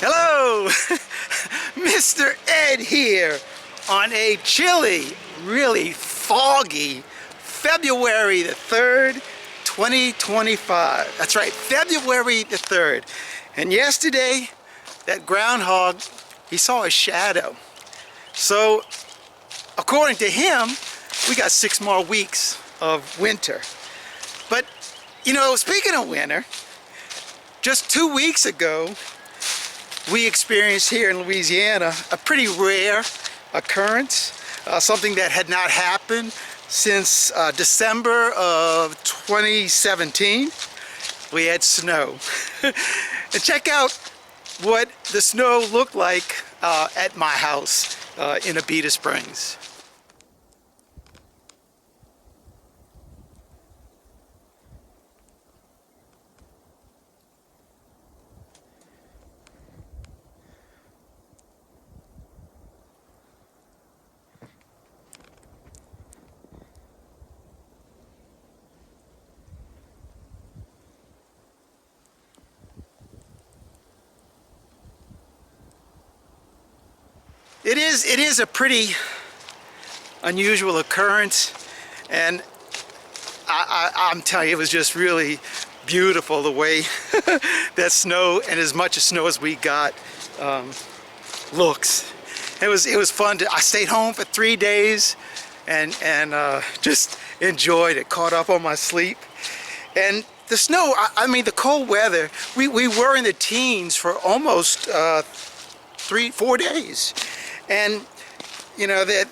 Hello, Mr. Ed here on a chilly, really foggy February the 3rd, 2025. That's right, February the 3rd. And yesterday, that groundhog, he saw a shadow. So, according to him, we got 6 more weeks of winter. But, you know, speaking of winter, just 2 weeks ago, we experienced here in Louisiana a pretty rare occurrence, something that had not happened since December of 2017. We had snow. And check out what the snow looked like at my house in Abita Springs. It is a pretty unusual occurrence, and I'm telling you, it was just really beautiful the way that snow, and as much snow as we got, looks. It was fun. I stayed home for 3 days and just enjoyed it. Caught up on my sleep, and the snow. I mean, the cold weather. We were in the teens for almost 3-4 days. And you know that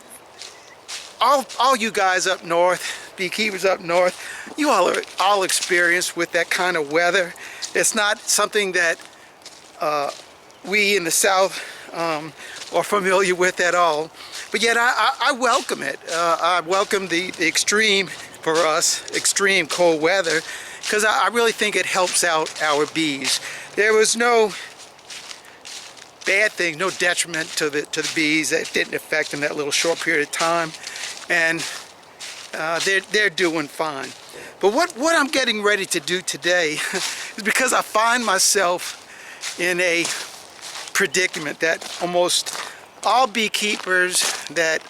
all you guys up north, beekeepers up north, you all are all experienced with that kind of weather. It's not something that we in the South are familiar with at all. But yet I welcome it. I welcome the extreme, for us, extreme cold weather, because I really think it helps out our bees. There was no bad thing, no detriment to the bees. That didn't affect them that little short period of time, and they're doing fine. But what I'm getting ready to do today is because I find myself in a predicament that almost all beekeepers that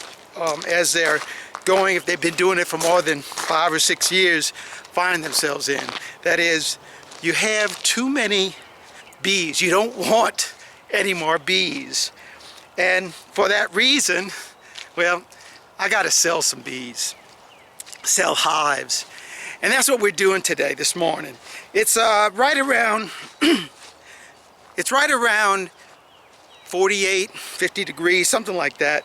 as they're going, if they've been doing it for more than 5 or 6 years, find themselves in. That is, you have too many bees. You don't want any more bees, and for that reason, well, I got to sell some bees, sell hives, and that's what we're doing today, this morning. It's right around it's right around 48, 50 degrees, something like that,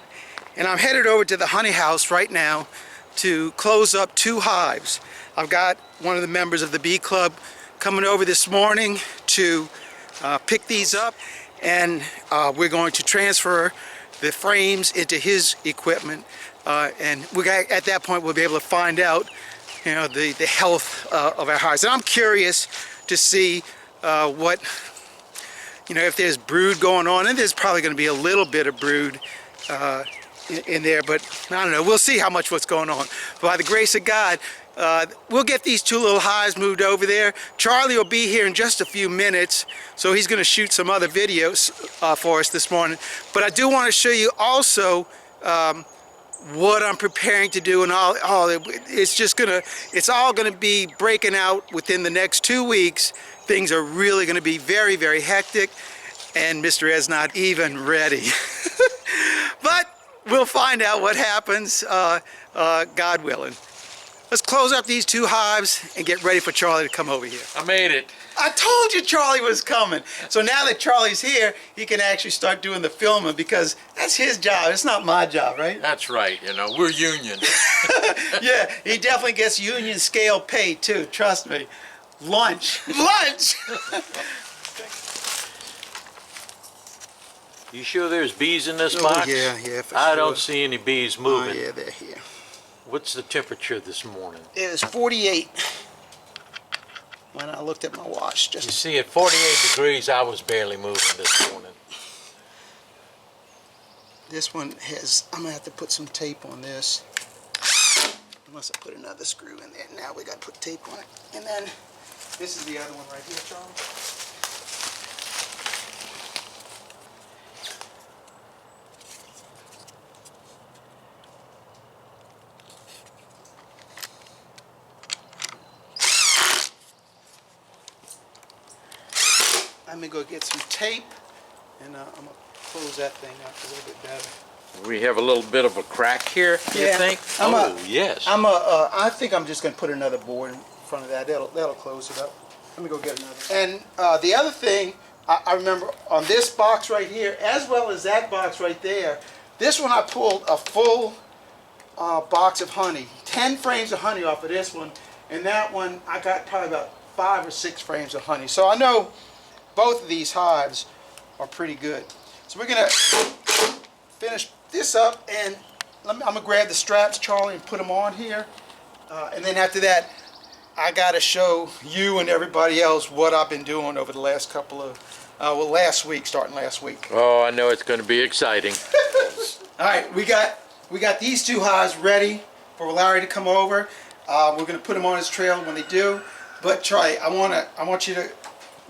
and I'm headed over to the honey house right now to close up 2 hives. I've got one of the members of the bee club coming over this morning to pick these up, and we're going to transfer the frames into his equipment, and at that point we'll be able to find out, you know, the health of our hives. And I'm curious to see what, you know, if there's brood going on, and there's probably going to be a little bit of brood in there, but I don't know. We'll see how much what's going on. By the grace of God, we'll get these 2 little hives moved over there. Charlie will be here in just a few minutes, so he's going to shoot some other videos for us this morning. But I do want to show you also what I'm preparing to do, and it's all gonna be breaking out within the next 2 weeks. Things are really going to be very, very hectic, and Mr. Ed's not even ready. But we'll find out what happens, God willing. Let's close up these 2 hives and get ready for Charlie to come over here. I made it. I told you Charlie was coming. So now that Charlie's here, he can actually start doing the filming, because that's his job. It's not my job, right? That's right. You know, we're union. Yeah, he definitely gets union scale pay too. Trust me. Lunch. Lunch! You sure there's bees in this box? Yeah, for I sure. don't see any bees moving. Oh, yeah, they're here. What's the temperature this morning? It was 48 when I looked at my watch. You see, at 48 degrees, I was barely moving this morning. This one has, I'm gonna have to put some tape on this. Unless I put another screw in there. Now we gotta put tape on it. And then, this is the other one right here, Charlie. Let me go get some tape, and I'm gonna close that thing up a little bit better. We have a little bit of a crack here, you Yeah, think? Yes. I think I'm just gonna put another board in front of that. That'll close it up. Let me go get another. And the other thing I remember on this box right here, as well as that box right there, this one I pulled a full box of honey, 10 frames of honey off of this one, and that one I got probably about 5 or 6 frames of honey. So I know both of these hives are pretty good. So we're gonna finish this up, and I'm gonna grab the straps, Charlie, and put them on here. And then after that, I gotta show you and everybody else what I've been doing over the last couple of, last week, starting last week. Oh, I know it's going to be exciting. All right, we got these 2 hives ready for Larry to come over. We're gonna put them on his trail when they do. But Charlie, I want you to,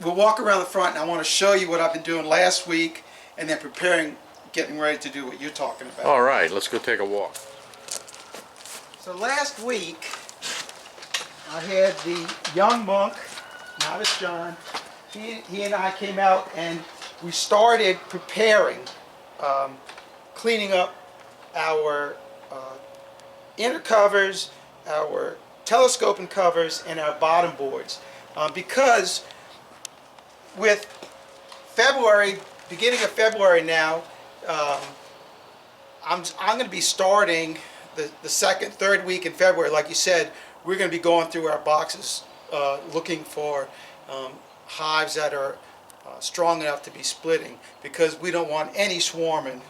we'll walk around the front, and I want to show you what I've been doing last week, and then getting ready to do what you're talking about. All right, let's go take a walk. So last week, I had the young monk, Novice John. He and I came out and we started preparing, cleaning up our inner covers, our telescoping covers, and our bottom boards. Because with February, beginning of February now, I'm going to be starting the second, third week in February. Like you said, we're going to be going through our boxes looking for hives that are strong enough to be splitting, because we don't want any swarming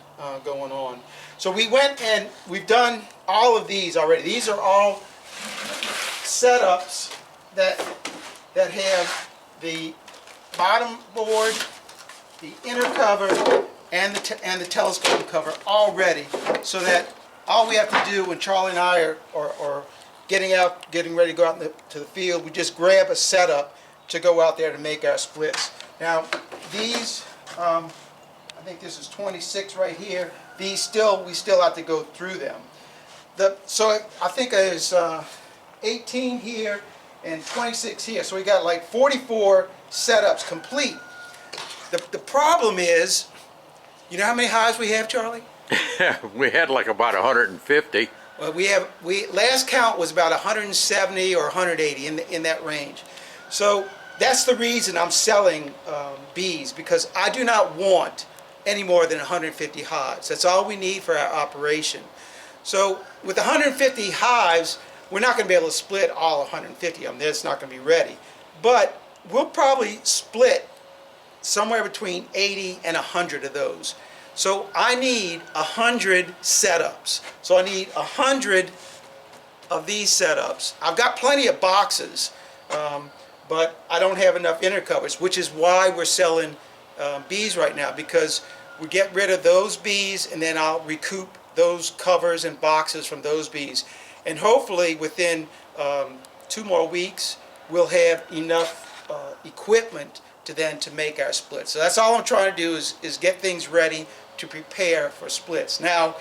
going on. So we went and we've done all of these already. These are all setups that have the bottom board, the inner cover, and the telescope cover all ready, so that all we have to do when Charlie and I are getting ready to go out to the field, we just grab a setup to go out there to make our splits. Now these, I think this is 26 right here. These we still have to go through them. So I think there's 18 here and 26 here. So we got like 44 setups complete. The problem is, you know how many hives we have, Charlie? We had like about 150. Well, last count was about 170 or 180 in that range. So that's the reason I'm selling bees, because I do not want any more than 150 hives. That's all we need for our operation. So with 150 hives, we're not going to be able to split all 150 of them. That's not going to be ready. But we'll probably split somewhere between 80 and 100 of those. So I need 100 setups. So I need 100 of these setups. I've got plenty of boxes, but I don't have enough inner covers, which is why we're selling bees right now, because we get rid of those bees and then I'll recoup those covers and boxes from those bees. And hopefully within 2 more weeks, we'll have enough equipment to make our splits. So that's all I'm trying to do is get things ready to prepare for splits. Now,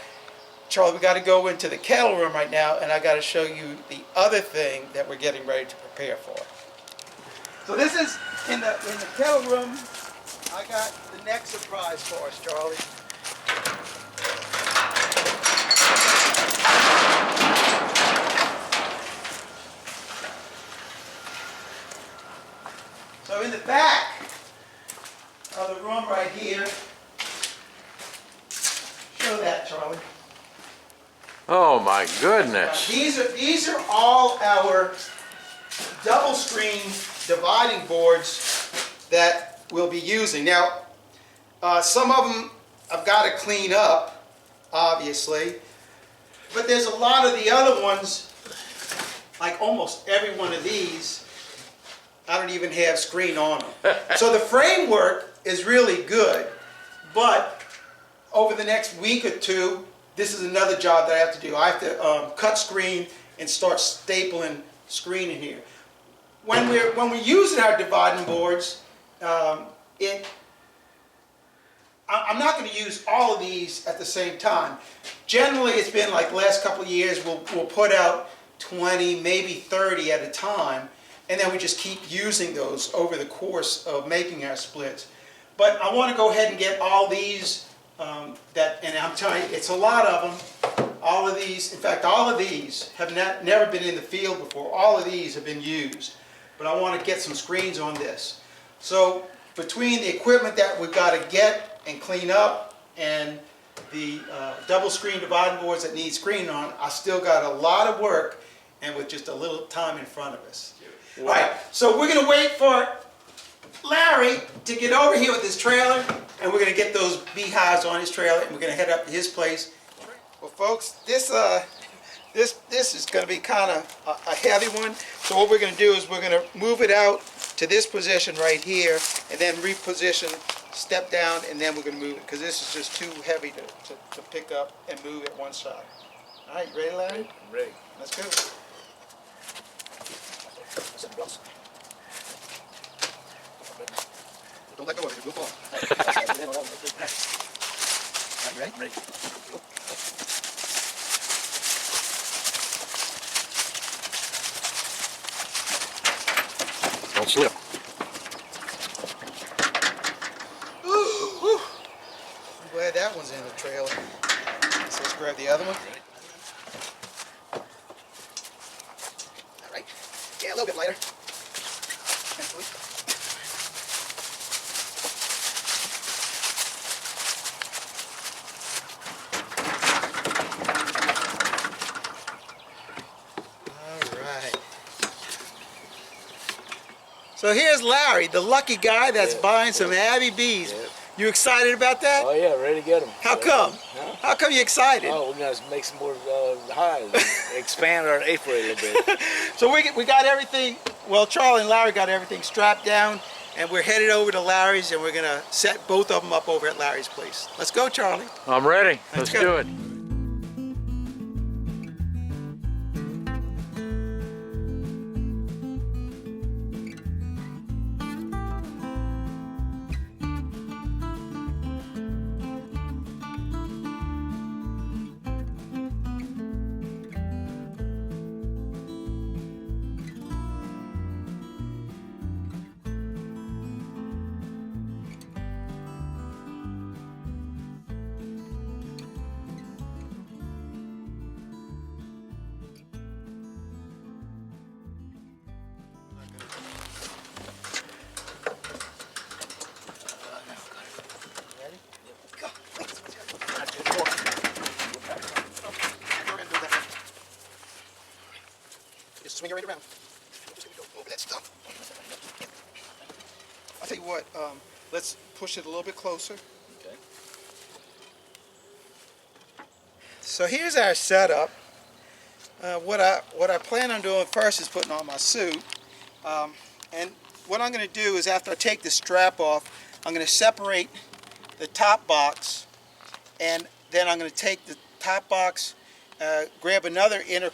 Charlie, we got to go into the kettle room right now, and I got to show you the other thing that we're getting ready to prepare for. So this is in the kettle room. I got the next surprise for us, Charlie. So in the back of the room right here, show that, Charlie. Oh my goodness. These are all our double screen dividing boards that we'll be using. Now, some of them I've got to clean up, obviously, but there's a lot of the other ones, like almost every one of these, I don't even have screen on them. So the framework is really good, but over the next week or two, this is another job that I have to do. I have to cut screen and start stapling screen in here. When we're using our dividing boards, I'm not going to use all of these at the same time. Generally, it's been like the last couple of years, we'll put out 20, maybe 30 at a time. and then we just keep using those over the course of making our splits. But I want to go ahead and get all these, and I'm telling you, it's a lot of them. All of these, in fact, all of these have never been in the field before. All of these have been used. But I want to get some screens on this. So between the equipment that we've got to get and clean up and the double screen dividing boards that need screening on, I still got a lot of work and with just a little time in front of us. All right, so we're going to wait for Larry to get over here with his trailer, and we're going to get those beehives on his trailer, and we're going to head up to his place. Well, folks, this is going to be kind of a heavy one. So what we're going to do is we're going to move it out to this position right here, and then reposition, step down, and then we're going to move it because this is just too heavy to pick up and move at one shot. All right, you ready, Larry? I'm ready. Let's go. Don't let go of it, it will fall. All right, you ready? I'm ready. Don't slip. Ooh, I'm glad that one's in the trailer. So let's grab the other one. All right. Yeah, a little bit lighter. Thankfully. All right. So here's Larry, the lucky guy that's buying some Abbey bees. Yeah. You excited about that? Oh yeah, ready to get them. How come? Huh? How come you excited? Oh, we're gonna make some more hives, expand our apiary a little bit. So we got everything, well, Charlie and Larry got everything strapped down, and we're headed over to Larry's, and we're going to set both of them up over at Larry's place. Let's go, Charlie. I'm ready. Let's Let's go. do it. Just swing it right around. Just go over that stuff. I'll tell you what, let's push it a little bit closer. Okay. So here's our setup. What I plan on doing first is putting on my suit. And what I'm going to do is after I take the strap off, I'm going to separate the top box, and then I'm going to take the top box, grab another inner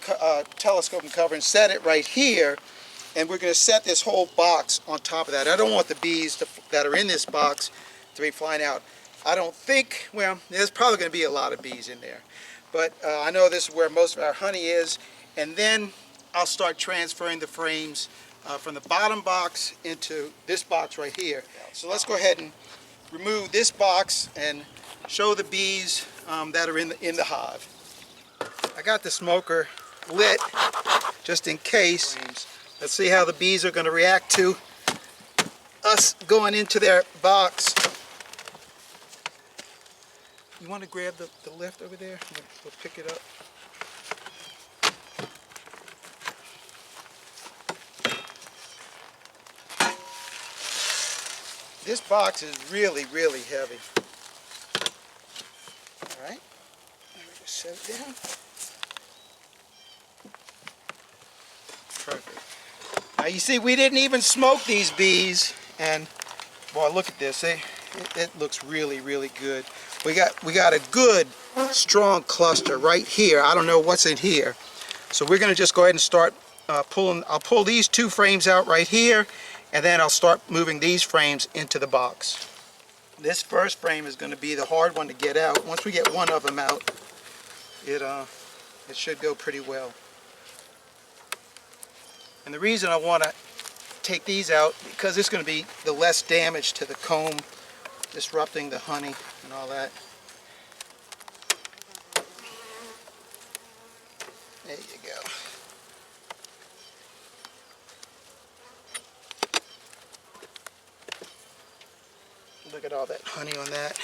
telescoping cover and set it right here, and we're going to set this whole box on top of that. I don't want the bees that are in this box to be flying out. I don't think, well, there's probably going to be a lot of bees in there, but I know this is where most of our honey is, and then I'll start transferring the frames from the bottom box into this box right here. So let's go ahead and remove this box and show the bees that are in the hive. I got the smoker lit just in case. Let's see how the bees are going to react to us going into their box. You want to grab the lift over there? We'll pick it up. This box is really, really heavy. All right, just set it down. Perfect. Now you see, we didn't even smoke these bees, and boy, look at this. It looks really, really good. We got a good, strong cluster right here. I don't know what's in here, so we're going to just go ahead and start pulling. I'll pull these two frames out right here, and then I'll start moving these frames into the box. This first frame is going to be the hard one to get out. Once we get one of them out, it should go pretty well. And the reason I want to take these out because it's going to be the less damage to the comb, disrupting the honey and all that. There you go. Look at all that honey on that.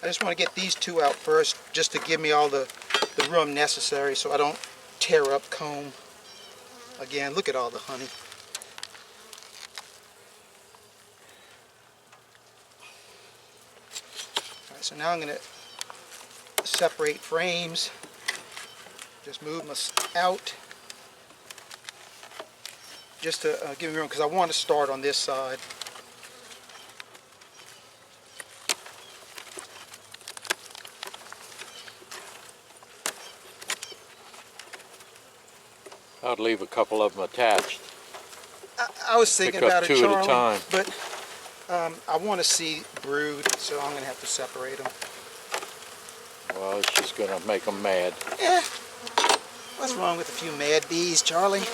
I just want to get these two out first, just to give me all the room necessary so I don't tear up comb. Again, look at all the honey. All right, so now I'm going to separate frames. Just move them out, just to give me room, because I want to start on this side. I'd leave a couple of them attached. I was thinking Pick up about it, two Charlie, at a time. but I want to see brood, so I'm going to have to separate them. Well, it's just going to make them mad. Yeah. What's wrong with a few mad bees, Charlie?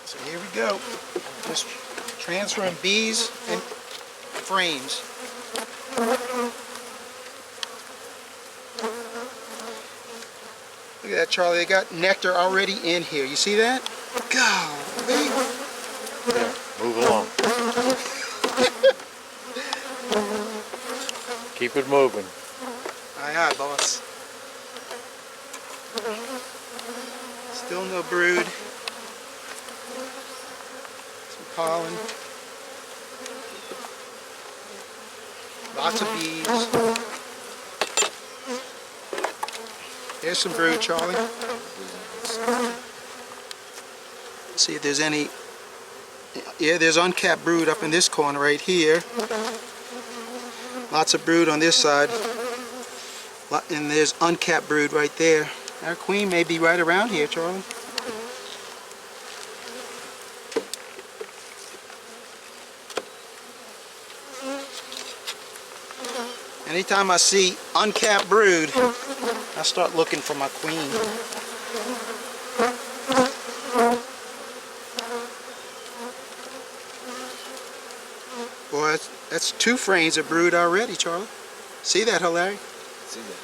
So here we go. Just transferring bees and frames. Look at that, Charlie. They got nectar already in here. You see that? Golly. Yeah, move along. Keep it moving. Aye, aye, boss. Still no brood. Some pollen. Lots of bees. Here's some brood, Charlie. See if there's any. Yeah, there's uncapped brood up in this corner right here. Lots of brood on this side. And there's uncapped brood right there. Our queen may be right around here, Charlie. Anytime I see uncapped brood, I start looking for my queen. Boy, that's 2 frames of brood already, Charlie. See that, Hilary? See that?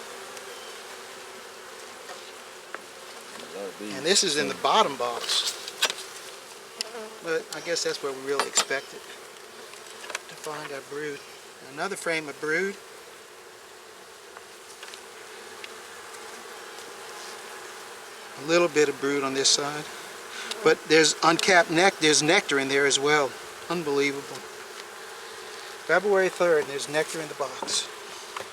And this is in the bottom box. But I guess that's where we really expect it, to find our brood. Another frame of brood. A little bit of brood on this side. But there's uncapped there's nectar in there as well. Unbelievable. February 3rd, there's nectar in the box.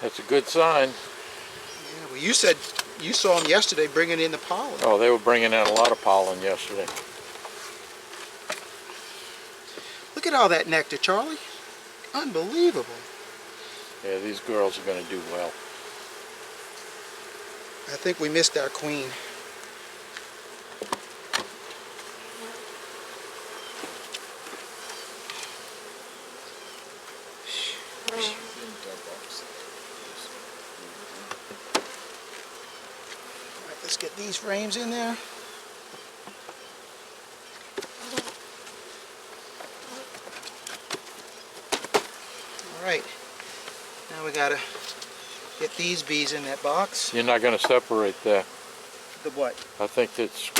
That's a good sign. Yeah, well, you said you saw them yesterday bringing in the pollen. Oh, they were bringing in a lot of pollen yesterday. Look at all that nectar, Charlie. Unbelievable. Yeah, these girls are going to do well. I think we missed our queen. Alright, let's get these frames in there. Alright, now we gotta get these bees in that box. You're not going to separate that. The what? I think that's...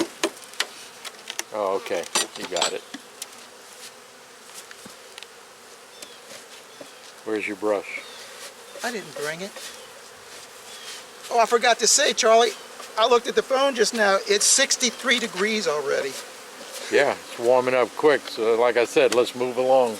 Oh, okay. You got it. Where's your brush? I didn't bring it. Oh, I forgot to say, Charlie, I looked at the phone just now. It's 63 degrees already. Yeah, it's warming up quick. So like I said, let's move along.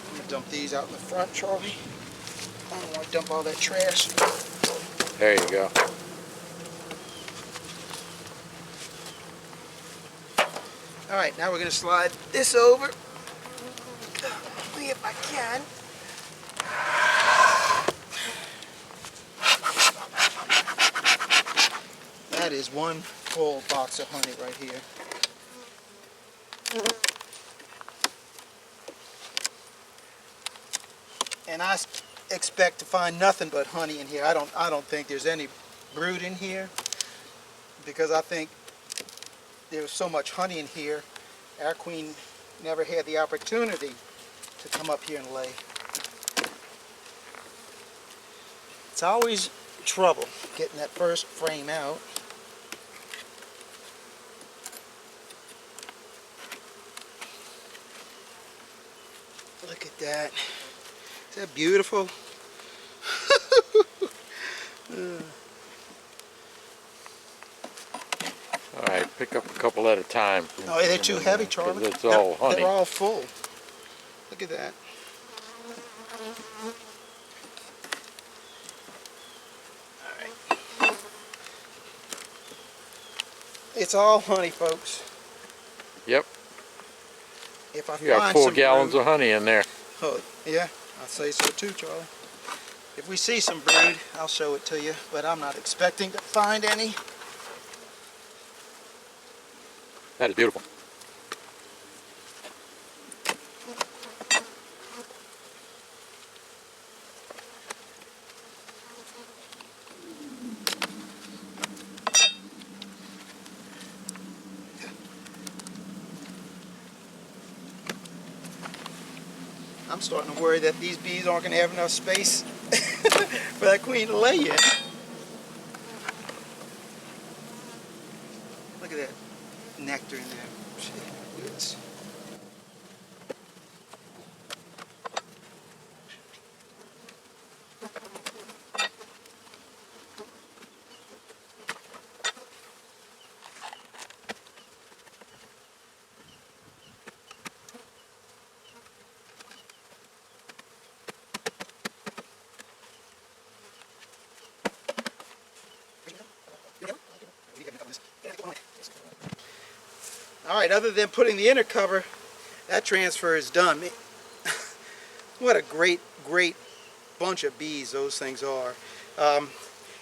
I'm gonna dump these out in the front, Charlie. I don't want to dump all that trash. There you go. All right, now we're gonna slide this over. See if I can. that is one full box of honey right here. And I expect to find nothing but honey in here. I don't think there's any brood in here, because I think there's so much honey in here. Our queen never had the opportunity to come up here and lay. It's always trouble getting that first frame out. Look at that. Is that beautiful? All right, pick up a couple at a time. Oh, they're too heavy, Charlie. 'Cause it's all honey. They're all full. Look at that. All right. It's all honey, folks. Yep. If I You got find 4 some gallons brood, of honey in there. oh, yeah, I'd say so too, Charlie. If we see some brood, I'll show it to you, but I'm not expecting to find any. That is beautiful. I'm starting to worry that these bees aren't going to have enough space for that queen to lay in. Look at that nectar in there. Yes. All right, other than putting the inner cover, that transfer is done. What a great bunch of bees those things are. And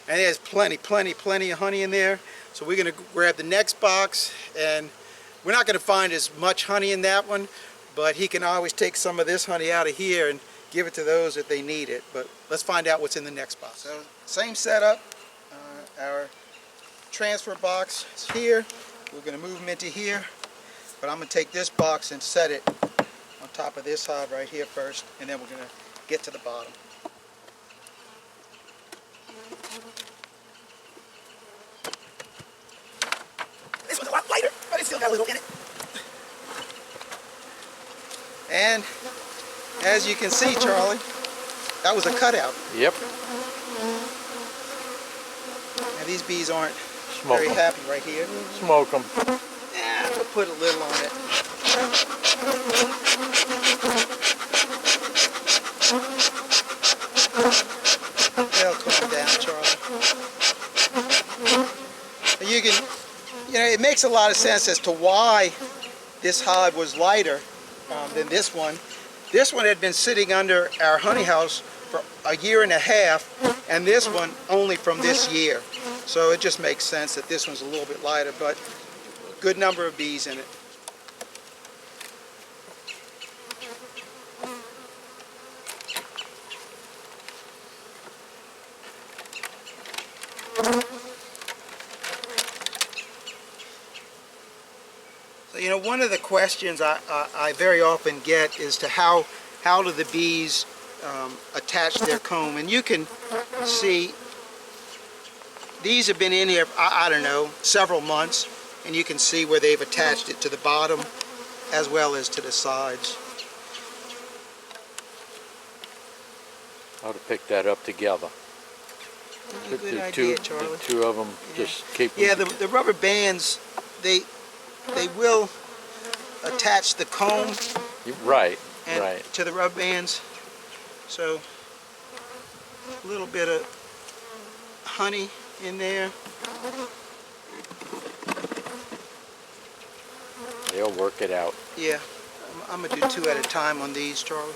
there's plenty of honey in there. So we're going to grab the next box, and we're not going to find as much honey in that one, but he can always take some of this honey out of here and give it to those if they need it. But let's find out what's in the next box. So same setup. Our transfer box is here. We're going to move them into here, but I'm going to take this box and set it on top of this hive right here first, and then we're going to get to the bottom. This one's a lot lighter, but it's still got a little in it. And as you can see, Charlie, that was a cutout. Yep. And these bees aren't Smoke very 'em. happy right here. Smoke them. Yeah, we'll put a little on it. They'll calm down, Charlie. You can, it makes a lot of sense as to why this hive was lighter than this one. This one had been sitting under our honey house for a year and a half, and this one only from this year. So it just makes sense that this one's a little bit lighter, but good number of bees in it. So, one of the questions I very often get is to how do the bees attach their comb, and you can see these have been in here, I don't know, several months, and you can see where they've attached it to the bottom as well as to the sides. How to pick that up together. Good idea, Charlie. The two of them just keep them. Yeah, the rubber bands, they will attach the comb Right, and right. to the rubber bands. So a little bit of honey in there. They'll work it out. Yeah, I'm gonna do 2 at a time on these, Charlie.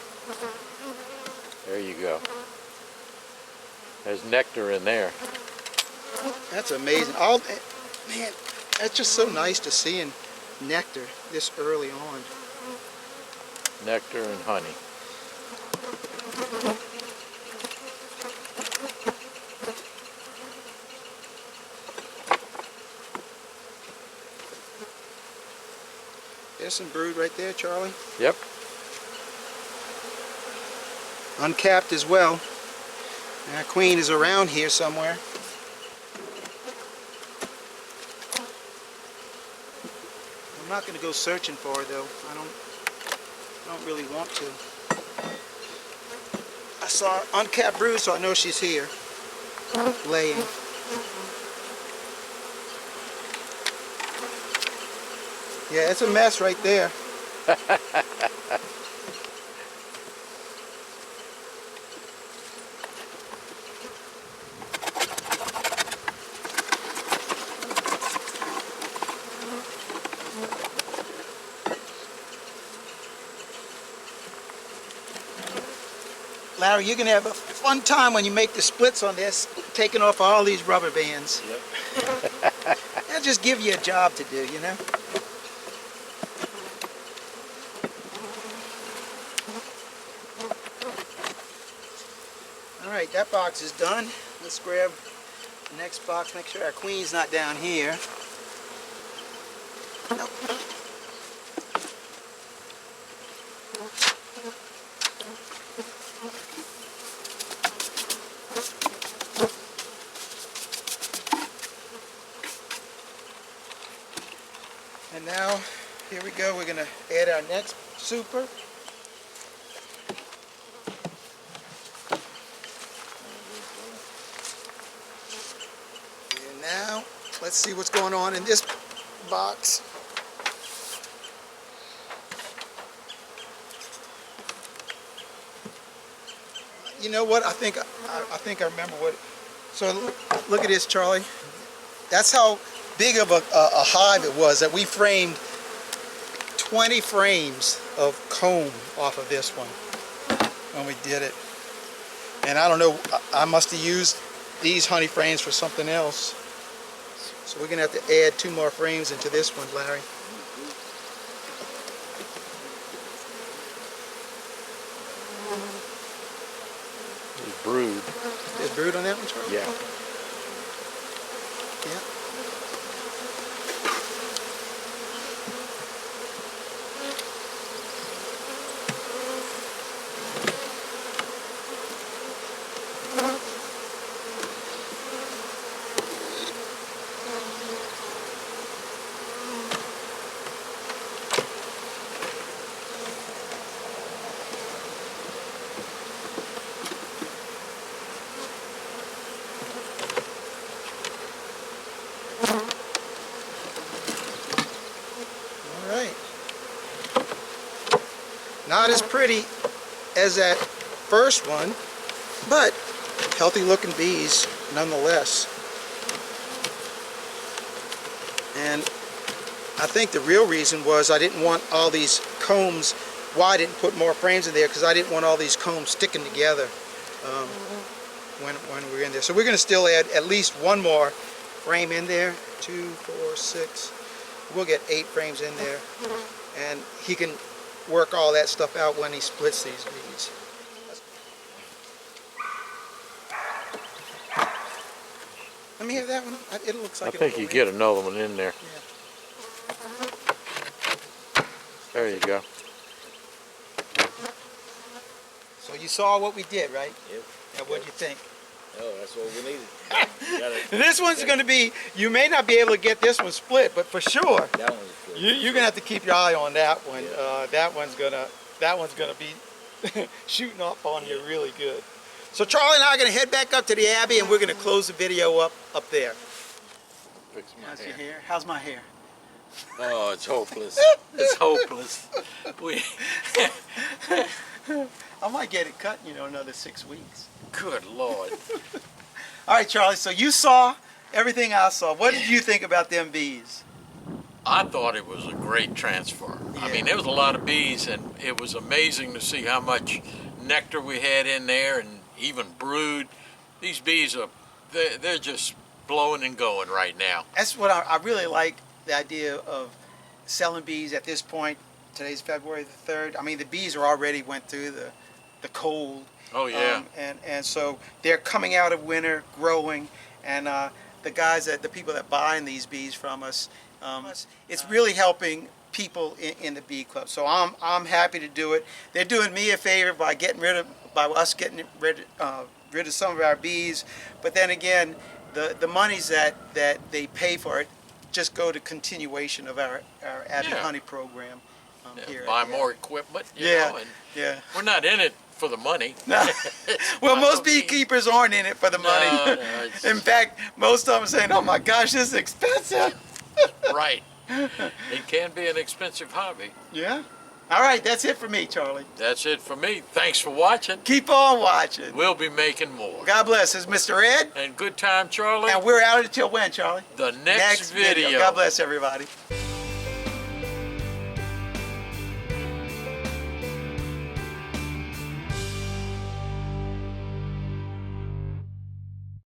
There you go. There's nectar in there. That's amazing. Man, it's just so nice to see in nectar this early on. Nectar and honey. There's some brood right there, Charlie. Yep. Uncapped as well. Our queen is around here somewhere. I'm not going to go searching for her though. I don't really want to. I saw uncapped brood, so I know she's here, laying. Yeah, it's a mess right there. Larry, you're going to have a fun time when you make the splits on this, taking off all these rubber bands. Yep. That'll just give you a job to do, you know? All right, that box is done. Let's grab the next box, make sure our queen's not down here. Nope. And now, here we go, we're going to add our next super. And now, let's see what's going on in this box. You know what? I think I remember what. So look at this, Charlie. That's how big of a hive it was that we framed 20 frames of comb off of this one when we did it. And I don't know, I must have used these honey frames for something else. So we're going to have to add 2 more frames into this one, Larry. There's brood. There's brood on that one, Charlie? Yeah. Yeah. Not as pretty as that first one, but healthy looking bees nonetheless. And I think the real reason was I didn't want all these combs, why I didn't put more frames in there, because I didn't want all these combs sticking together when we were in there. So we're going to still add at least 1 more frame in there. 2, 4, 6. We'll get 8 frames in there. And he can work all that stuff out when he splits these bees. Let me have that one. It looks like I think you get another one in there. Yeah. There you go. So you saw what we did, right? Yep. And what'd you think? Oh, that's what we needed. This one's going to be, you may not be able to get this one split, but for sure, That one's good. you're going to have to keep your eye on that one. Yeah. That one's gonna be shooting up on you really good. So Charlie and I are going to head back up to the Abbey, and we're going to close the video up there. Fix my How's hair. your hair? How's my hair? Oh, it's hopeless. It's hopeless. We. I might get it cut, another 6 weeks. Good Lord. All right, Charlie, so you saw everything I saw. What did you think about them bees? I thought it was a great transfer. I mean, there was a lot of bees, and it was amazing to see how much nectar we had in there, and even brood. These bees they're just blowing and going right now. That's what I really like, the idea of selling bees at this point. Today's February the 3rd. I mean, the bees are already went through the cold. Oh yeah. And so they're coming out of winter, growing, and the people that buying these bees from us, it's really helping people in the bee club. So I'm happy to do it. They're doing me a favor by us getting rid of some of our bees, but then again, the monies that they pay for it just go to continuation of our added Yeah. honey program here. Buy at the more equipment, you Yeah, know, and yeah. we're not in it for the money. No. Well, Not most for me. beekeepers aren't in it for the money. No, it's- In fact, most of them are saying, "Oh my gosh, this is expensive." Right. It can be an expensive hobby. Yeah. All right, that's it for me, Charlie. That's it for me. Thanks for watching. Keep on watching. We'll be making more. God bless. This is Mr. Ed, And good time, Charlie. and we're out until when, Charlie? The next video. God bless everybody.